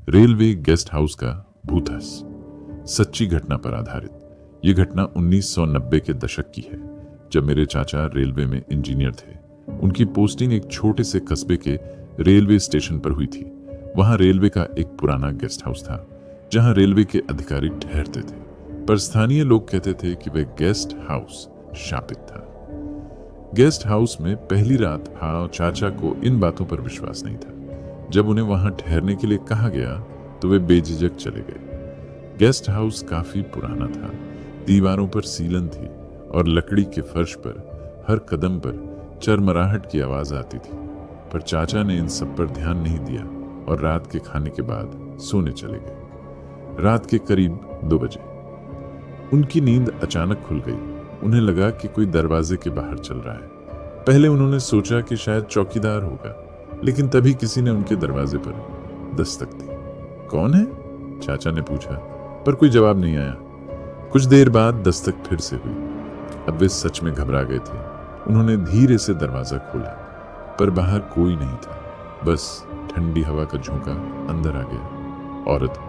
Railway guest house का भूतहस, सच्ची घटना पर आधारित। ये घटना 1990 के दशक की है, जब मेरे चाचा रेलवे में इंजीनियर थे। उनकी पोस्टिंग एक छोटे से कस्बे के रेलवे स्टेशन पर हुई थी। वहां रेलवे का एक पुराना गेस्ट हाउस था, जहां रेलवे के अधिकारी ठहरते थे, पर स्थानीय लोग कहते थे कि वह गेस्ट हाउस शापित था। गेस्ट हाउस में पहली रात चाचा को इन बातों पर विश्वास नहीं था। जब उन्हें वहां ठहरने के लिए कहा गया तो वे बेझिझक चले गए। गेस्ट हाउस काफी पुराना था, दीवारों पर सीलन थी और लकड़ी के फर्श पर हर कदम पर चरमराहट की आवाज आती थी। पर चाचा ने इन सब पर ध्यान नहीं दिया और रात के खाने के बाद सोने चले गए। रात के करीब 2 बजे उनकी नींद अचानक खुल गई। उन्हें लगा कि कोई दरवाजे के बाहर चल रहा है। पहले उन्होंने सोचा कि शायद चौकीदार होगा, लेकिन तभी किसी ने उनके दरवाजे पर दस्तक दी। कौन है? चाचा ने पूछा, पर कोई जवाब नहीं आया। कुछ देर बाद दस्तक फिर से हुई। अब वे सच में घबरा गए थे। उन्होंने धीरे से दरवाजा खोला, पर बाहर कोई नहीं था, बस ठंडी हवा का झोंका अंदर आ गया। औरत।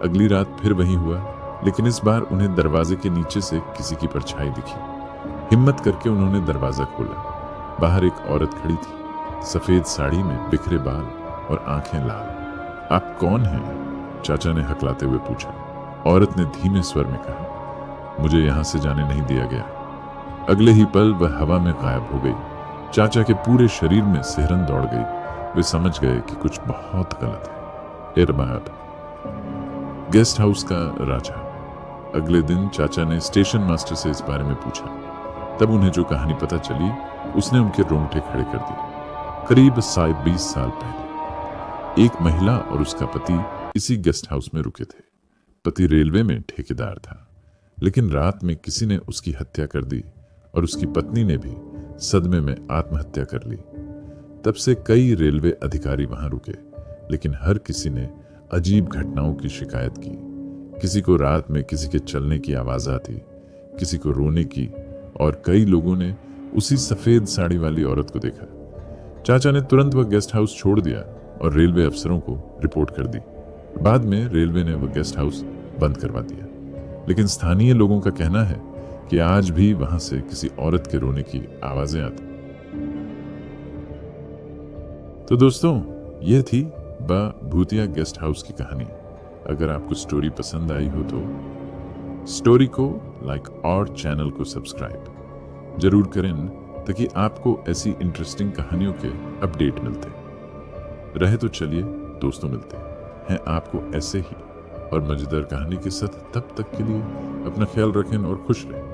अगली रात फिर वही हुआ, लेकिन इस बार उन्हें दरवाजे के नीचे से किसी की परछाई दिखी। हिम्मत करके उन्होंने दरवाजा खोला। बाहर एक औरत खड़ी थी, सफेद साड़ी में बिखरे बाल और आंखें लाल। आप कौन हैं? चाचा ने हकलाते हुए पूछा। औरत ने धीमे स्वर में कहा, मुझे यहां से जाने नहीं दिया गया। अगले ही पल वह हवा में गायब हो गई। चाचा के पूरे शरीर में सिहरन दौड़ गई। वे समझ गए कि कुछ बहुत गलत है। इरबाब, गेस्ट हाउस का राजा। अगले दिन चाचा ने स्टेशन मास्टर से इस बारे में पूछा। तब उन्हें जो कहानी पता चली, उसने उनके रोंगटे खड़े कर दिए। करीब 20 साल पहले एक महिला और उसका पति इसी गेस्ट हाउस में रुके थे। पति रेलवे में ठेकेदार था, लेकिन रात में किसी ने उसकी हत्या कर दी और उसकी पत्नी ने भी सदमे में आत्महत्या कर ली। तब से कई रेलवे अधिकारी वहां रुके, लेकिन हर किसी ने अजीब घटनाओं की शिकायत की। किसी को रात में किसी के चलने की आवाज आती, किसी को रोने की, और कई लोगों ने उसी सफेद साड़ी वाली औरत को देखा। चाचा ने तुरंत वह गेस्ट हाउस छोड़ दिया और रेलवे अफसरों को रिपोर्ट कर दी। बाद में रेलवे ने वह गेस्ट हाउस बंद करवा दिया, लेकिन स्थानीय लोगों का कहना है कि आज भी वहां से किसी औरत के रोने की आवाजें आती। तो दोस्तों, यह थी भूतिया गेस्ट हाउस की कहानी। अगर आपको स्टोरी पसंद आई हो तो स्टोरी को लाइक और चैनल को सब्सक्राइब जरूर करें, ताकि आपको ऐसी इंटरेस्टिंग कहानियों के अपडेट मिलते रहे। तो चलिए दोस्तों, मिलते हैं आपको ऐसे ही और मजेदार कहानी के साथ। तब तक के लिए अपना ख्याल रखें और खुश रहें।